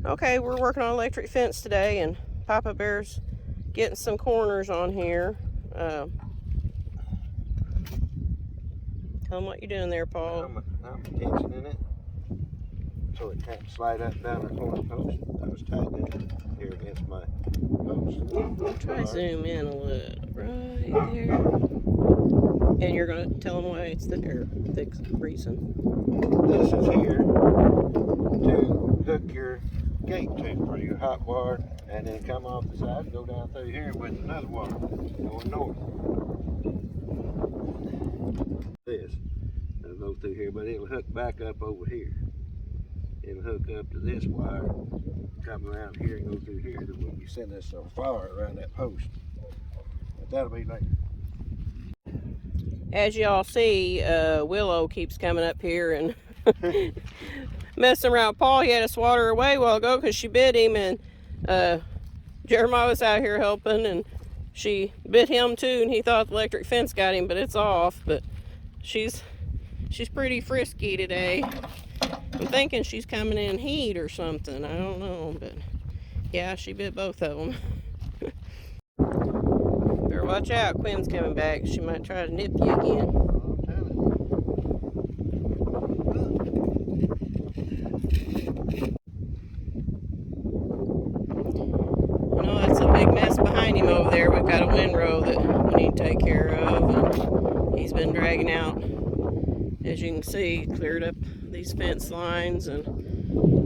Okay, we're working on electric fence today, and Papa Bear's getting some corners on here. Tell them what you're doing there, Paul. I'm tensioning it so it can't slide up down the corner post. I was tightening it here against my post. Try zoom in a little, right there. And you're gonna tell them why it's there. The reason. This is here to hook your gate to for your hot wire, and then come off the side and go down through here with another wire going north. This it'll go through here, but it'll hook back up over here. It'll hook up to this wire, come around here and go through here. That will be sending us some fire around that post. But that'll be later. As y'all see, Willow keeps coming up here and messing around. Paul, he had to swat her away a while ago because she bit him, and Jeremiah was out here helping, and she bit him too, and he thought the electric fence got him, but it's off. But she's pretty frisky today. I'm thinking she's coming in heat or something. I don't know, but yeah, she bit both of them. Better watch out, Quinn's coming back. She might try to nip you again. You know, that's a big mess behind him over there. We've got a windrow that we need to take care of, and he's been dragging out. As you can see, cleared up these fence lines and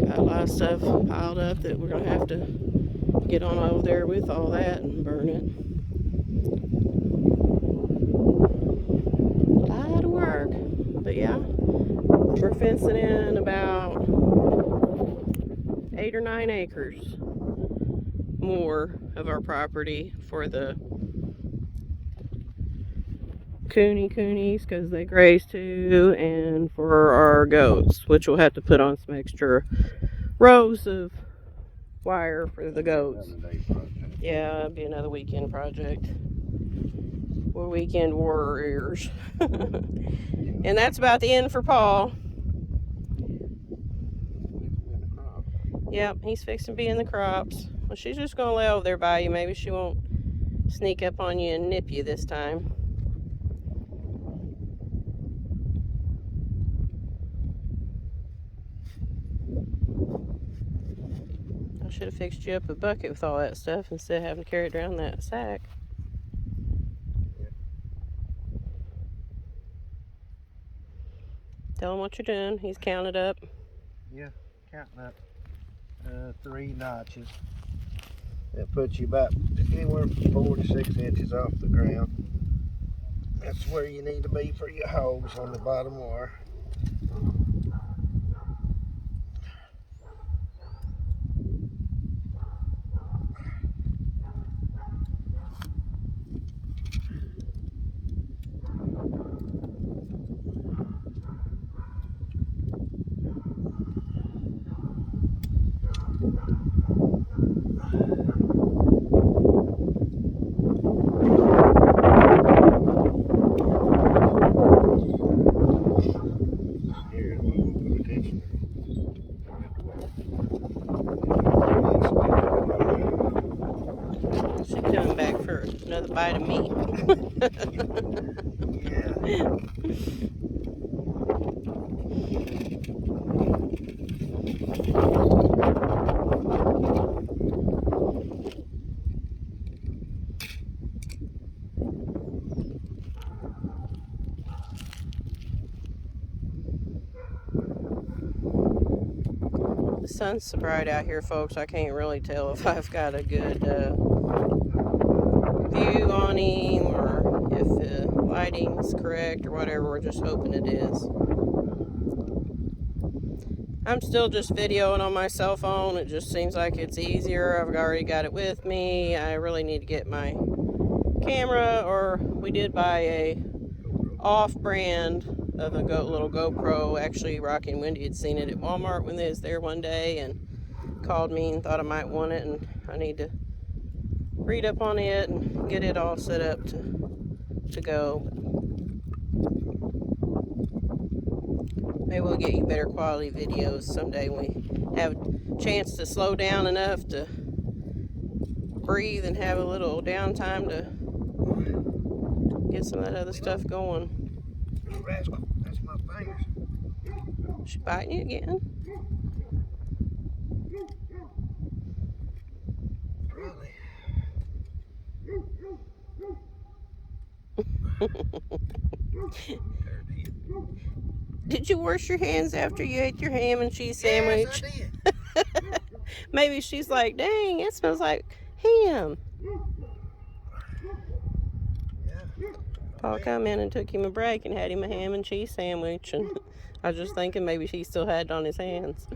got a lot of stuff piled up that we're going to have to get on over there with all that and burn it. A lot of work. But yeah, we're fencing in about 8 or 9 acres more of our property for the Kunies because they graze too, and for our goats, which we'll have to put on some extra rows of wire for the goats. Yeah, it'll be another weekend project. We're weekend warriors. And that's about the end for Paul. Yep, he's fixing to be in the crops. Well, she's just gonna lay over there by you. Maybe she won't sneak up on you and nip you this time. Should have fixed you up a bucket with all that stuff instead of having to carry it around that sack. Tell him what you're doing. He's counted up. Yeah, counting up 3 notches. That puts you about anywhere from 4 to 6 inches off the ground. That's where you need to be for your hogs on the bottom wire. Another bite of meat. Yeah. The sun's so bright out here, folks, I can't really tell if I've got a good view on him or if the lighting's correct or whatever. We're just hoping it is. I'm still just videoing on my cell phone. It just seems like it's easier. I've already got it with me. I really need to get my camera, or we did buy a off-brand of a little GoPro. Actually, Rocky and Wendy had seen it at Walmart when they was there one day and called me and thought I might want it, and I need to read up on it and get it all set up to go. Maybe we'll get you better quality videos someday when we have a chance to slow down enough to breathe and have a little downtime to get some of that other stuff going. Rascal, that's my fingers. She's biting you again. Probably. Did you wash your hands after you ate your ham and cheese sandwich? Yes, I did. Maybe she's like, dang, it smells like ham. Yeah. Paul come in and took him a break and had him a ham and cheese sandwich, and I was just thinking maybe he still had it on his hands.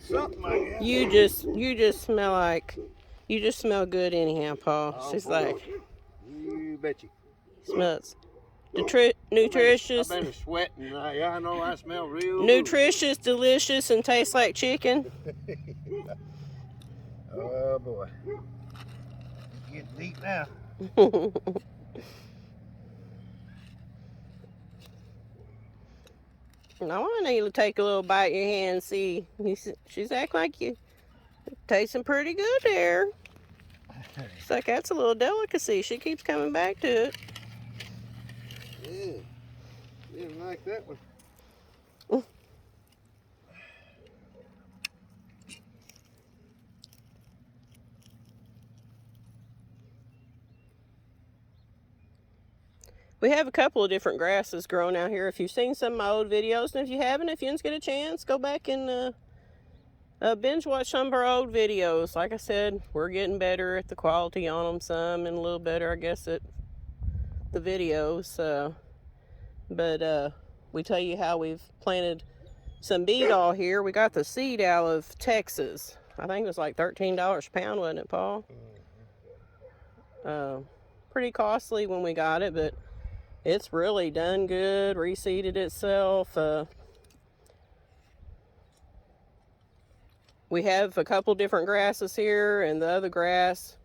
Something like that. You just smell good anyhow, Paul. Oh, She's boy. like, You betcha. smells nutritious. I've been sweating. Yeah, I know I smell real Nutritious, delicious, and tastes like chicken. Oh boy. It's getting deep now. Now I need to take a little bite in your hand and see. She's acting like you tasting pretty good there. It's like that's a little delicacy. She keeps coming back to it. Yeah. Didn't like that one. We have a couple of different grasses growing out here. If you've seen some of my old videos, and if you haven't, if you didn't get a chance, go back and binge watch some of our old videos. Like I said, we're getting better at the quality on them some, and a little better, I guess, at the videos. But we tell you how we've planted some beedall here. We got the seed out of Texas. I think it was like $13 a pound, wasn't it, Paul? Pretty costly when we got it, but it's really done good, reseeded itself. We have a couple different grasses here, and the other grass,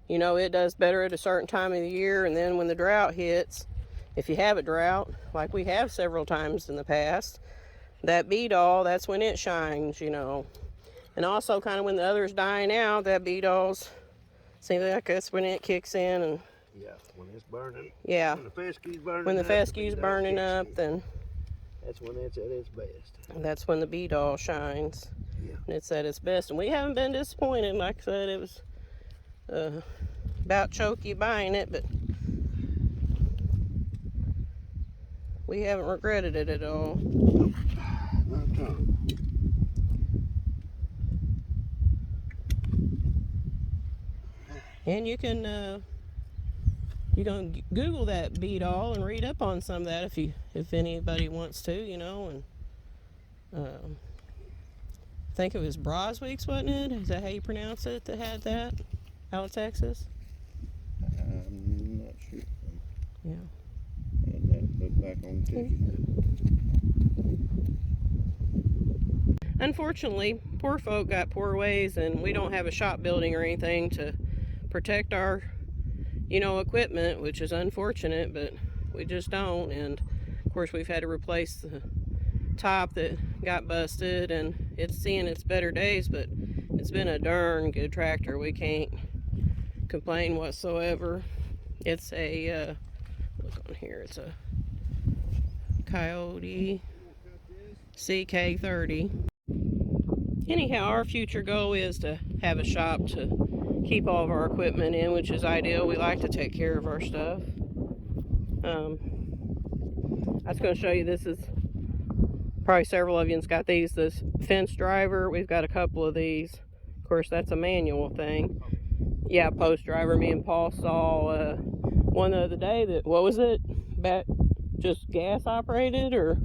you know, it does better at a certain time of the year, and then when the drought hits, if you have a drought, like we have several times in the past, that beedall, that's when it shines, you know. And also kind of when the other's dying out, that beedall's, seems like that's when it kicks in. And yeah, when it's burning. Yeah. When the fescue's burning. When the up, fescue's beedall burning kicks up, in. then That's when it's at its best. that's when the beedall shines. Yeah. And it's at its best. And we haven't been disappointed. Like I said, it was about choke you buying it, but we haven't regretted it at all. Not at all. And you can Google that beedall and read up on some of that if anybody wants to, you know. And I think it was Brosweek's, wasn't it? Is that how you pronounce it? That had that out of Texas. I'm not sure. Yeah. And that put back on the ticket. Unfortunately, poor folk got poor ways, and we don't have a shop building or anything to protect our, you know, equipment, which is unfortunate, but we just don't. And of course, we've had to replace the top that got busted, and it's seeing its better days, but it's been a darn good tractor. We can't complain whatsoever. It's a look on here, it's a Coyote CK30. Anyhow, our future goal is to have a shop to keep all of our equipment in, which is ideal. We like to take care of our stuff. I was going to show you, this is probably several of you's got these, this fence driver. We've got a couple of these. Of course, that's a manual thing. Yeah, post driver. Me and Paul saw one the other day that, what was it? Just gas operated, or?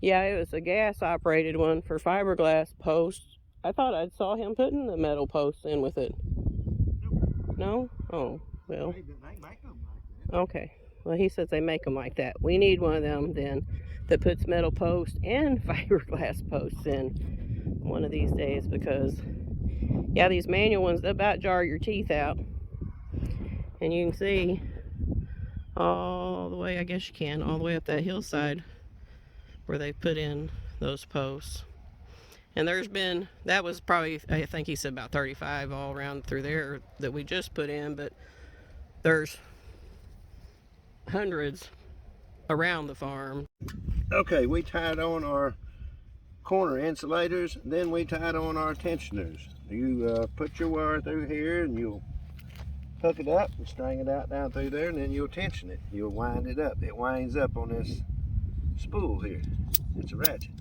Yeah, it was a gas operated one for fiberglass posts. I thought I saw him putting the metal posts in with it. No? Oh, well. Okay. Well, he says they make them like that. We need one of them then that puts metal posts and fiberglass posts in one of these days, because, yeah, these manual ones, they'll about jar your teeth out. And you can see all the way, I guess you can, all the way up that hillside where they put in those posts. And there's been, that was probably, I think he said about 35 all around through there that we just put in, but there's hundreds around the farm. Okay, we tied on our corner insulators, then we tied on our tensioners. You put your wire through here and you'll hook it up and string it out down through there, and then you'll tension it. You'll wind it up. It winds up on this spool here. It's a ratchet.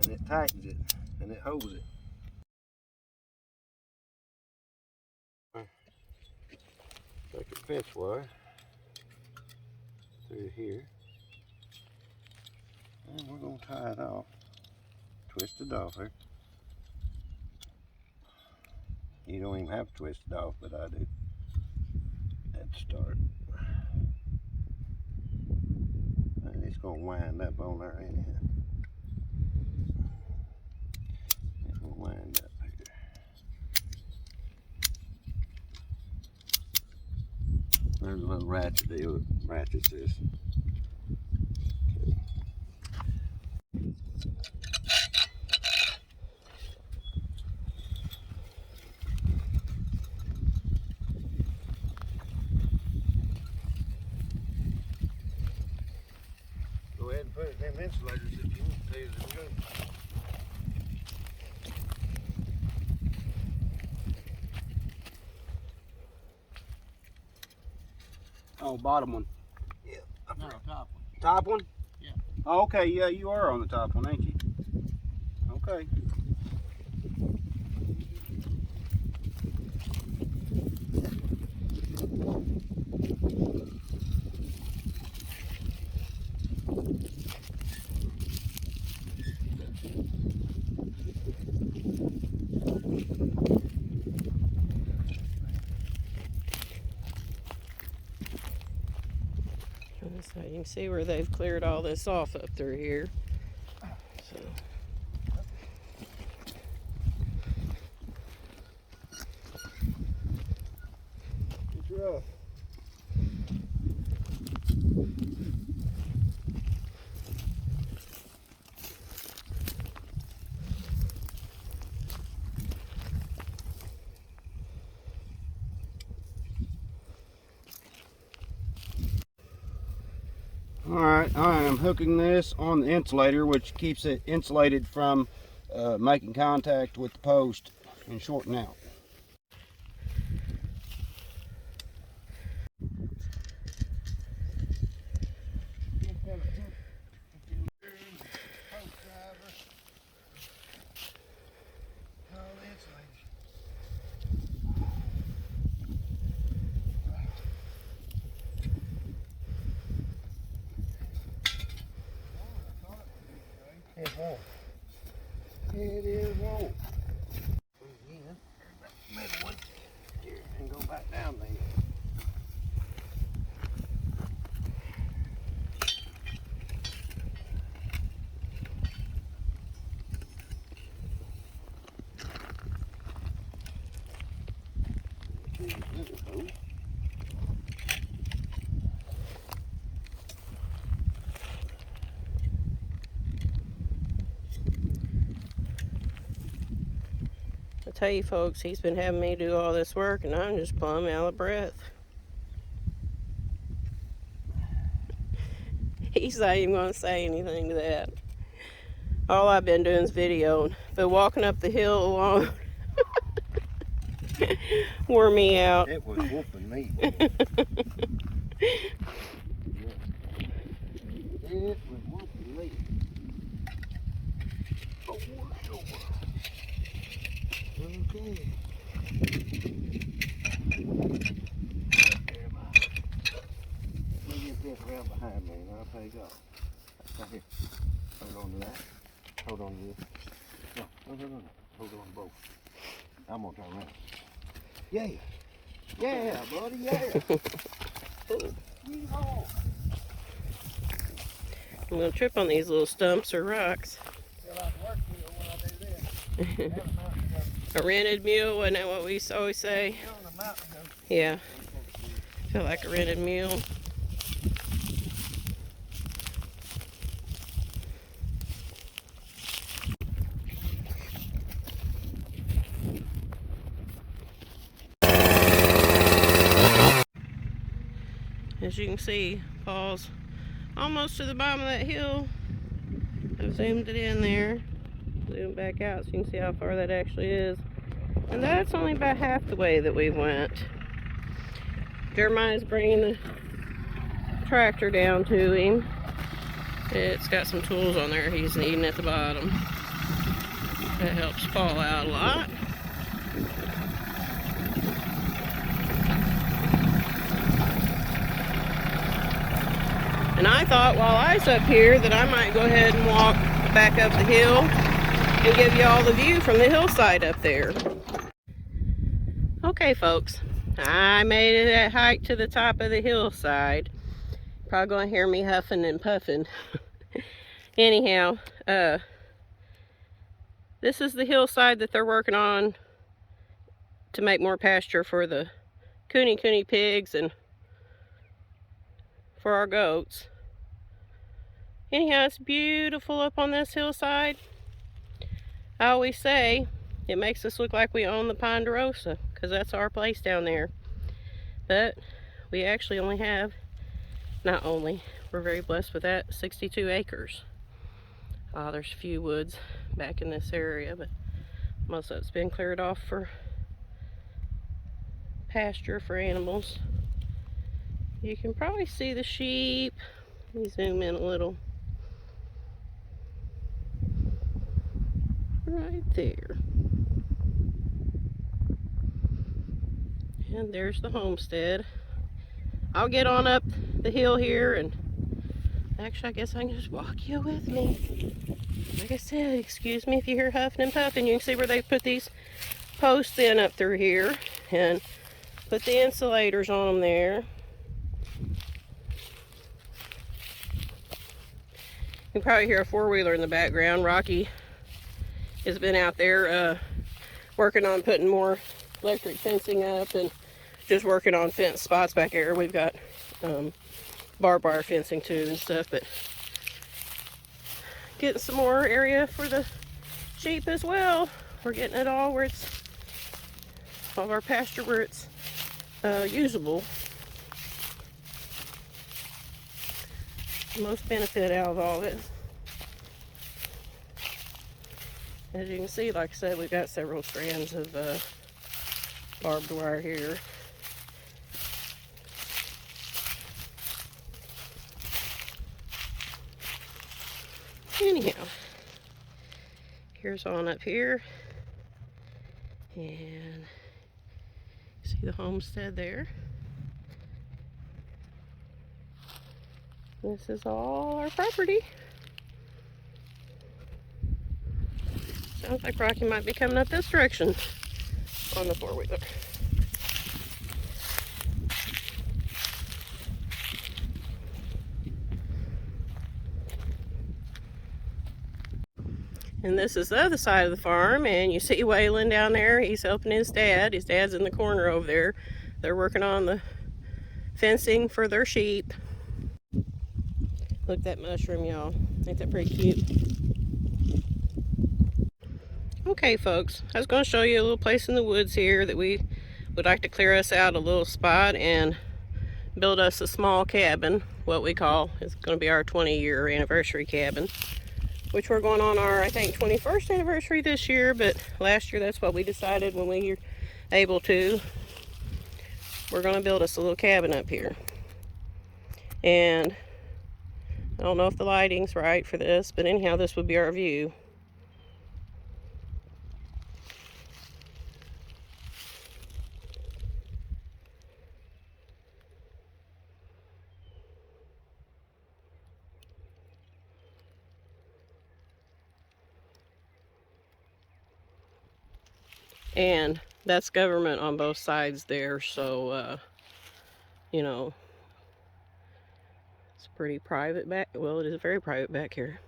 And it tightens it and it holds it. Take a fence wire through here. And we're going to tie it off. Twist it off here. You don't even have to twist it off, but I do. At the start. And it's going to wind up on there anyhow. It will wind up here. There's a little ratchet deal that ratchets this. Go ahead and put it in them insulators if you want to. They're good. Oh, bottom one. Yeah. No, top one. Top one? Yeah. Oh, okay, yeah, you are on the top one, ain't you? Okay. So you can see where they've cleared all this off up through here. So. It's rough. Alright, I am hooking this on the insulator, which keeps it insulated from making contact with the post and shorting out. It won't. It is won't. Again, middle one here and go back down there. I tell you folks, he's been having me do all this work and I'm just plumb out of breath. He's not even going to say anything to that. All I've been doing is videoing. But walking up the hill alone wore me out. It was whooping me. It was whooping me. Oh, sure. Okay. Let me get this around behind me and I'll take off. Right here. Hold on to that. Hold on to this. No. Hold on to both. I'm gonna turn around. Yeah. Yeah, buddy, yeah. Yeehaw. I'm going to trip on these little stumps or rocks. Feel like work wheel when I do this. A rented mule, isn't that what we always say? On the mountain goat. Yeah. Feel like a rented mule. As you can see, Paul's almost to the bottom of that hill. I've zoomed it in there. Zoom back out so you can see how far that actually is. And that's only about half the way that we went. Jeremiah's bringing the tractor down to him. It's got some tools on there he's needing at the bottom. That helps Paul out a lot. And I thought while I was up here that I might go ahead and walk back up the hill and give you all the view from the hillside up there. Okay, folks, I made it that hike to the top of the hillside. Probably gonna hear me huffing and puffing. Anyhow, this is the hillside that they're working on to make more pasture for the KUNEKUNE pigs and for our goats. Anyhow, it's beautiful up on this hillside. I always say it makes us look like we own the Ponderosa, because that's our place down there. But we actually only have, not only, we're very blessed with that, 62 acres. There's a few woods back in this area, but most of it's been cleared off for pasture for animals. You can probably see the sheep. Let me zoom in a little. Right there. And there's the homestead. I'll get on up the hill here, and actually I guess I can just walk you with me. Like I said, excuse me if you hear huffing and puffing. You can see where they put these posts in up through here and put the insulators on them there. You can probably hear a four-wheeler in the background. Rocky has been out there working on putting more electric fencing up and just working on fence spots back there. We've got barbed wire fencing too and stuff, but getting some more area for the sheep as well. We're getting it all where it's all of our pasture where it's usable. The most benefit out of all of it. As you can see, like I said, we've got several strands of barbed wire here. Anyhow, here's on up here, and see the homestead there. This is all our property. Sounds like Rocky might be coming up this direction on the four-wheeler. And this is the other side of the farm, and you see Waylon down there. He's helping his dad. His dad's in the corner over there. They're working on the fencing for their sheep. Look at that mushroom, y'all. Ain't that pretty cute? Okay, folks, I was going to show you a little place in the woods here that we would like to clear us out a little spot and build us a small cabin, what we call, it's going to be our 20-year anniversary cabin, which we're going on our, I think, 21st anniversary this year, but last year that's what we decided when we were able to. We're going to build us a little cabin up here. And I don't know if the lighting's right for this, but anyhow, this would be our view. And that's government on both sides there, so, you know, it's pretty private back. Well, it is very private back here.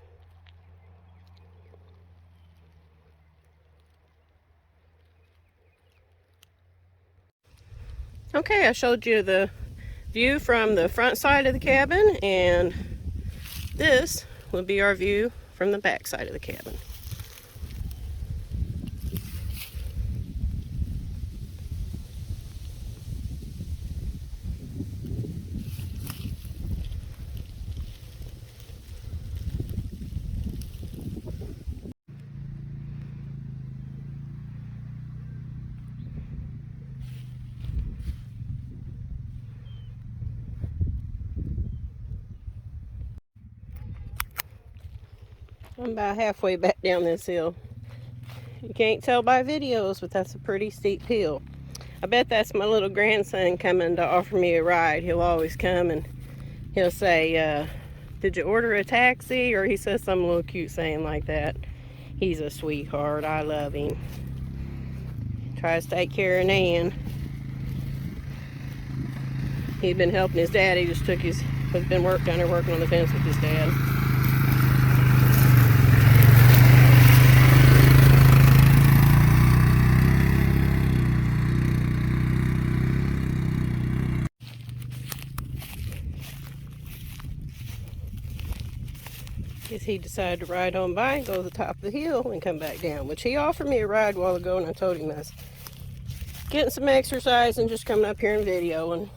Okay, I showed you the view from the front side of the cabin, and this will be our view from the back side of the cabin. I'm about halfway back down this hill. You can't tell by videos, but that's a pretty steep hill. I bet that's my little grandson coming to offer me a ride. He'll always come and he'll say, did you order a taxi? Or he says some little cute saying like that. He's a sweetheart. I love him. Tries to take care of Nan. He's been helping his dad. He just took his, has been down there working on the fence with his dad. Guess he decided to ride on by and go to the top of the hill and come back down, which he offered me a ride a while ago, and I told him I was getting some exercise and just coming up here and videoing.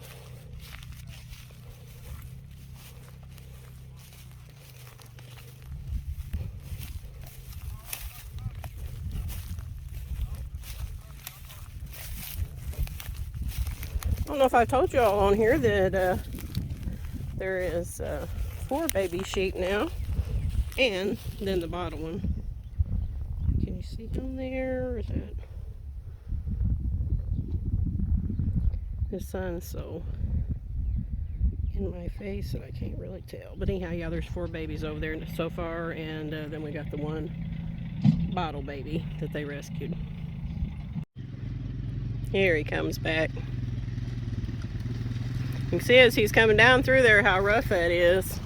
I don't know if I told you all on here that there is 4 baby sheep now. And then the bottom one. Can you see them there? Or is that the sun's so in my face that I can't really tell. But anyhow, yeah, there's 4 babies over there so far, and then we got the one bottle baby that they rescued. Here he comes back. You can see as he's coming down through there how rough that is.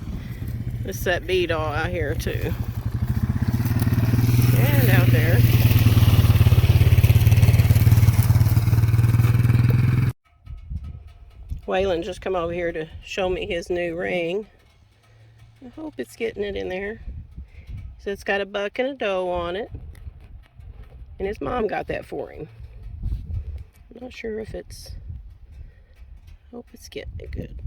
This is that bead all out here too. And out there. Waylon just come over here to show me his new ring. I hope it's getting it in there. So it's got a buck and a doe on it. And his mom got that for him. I'm not sure if it's, hope it's getting it good.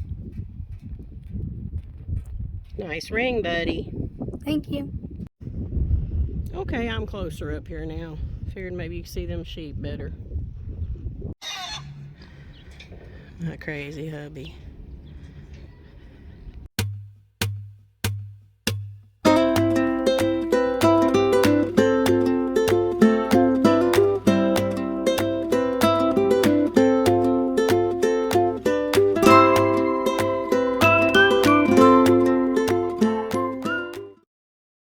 Nice ring, buddy. Thank you. Okay, I'm closer up here now. Figured maybe you could see them sheep better. Not crazy, hubby.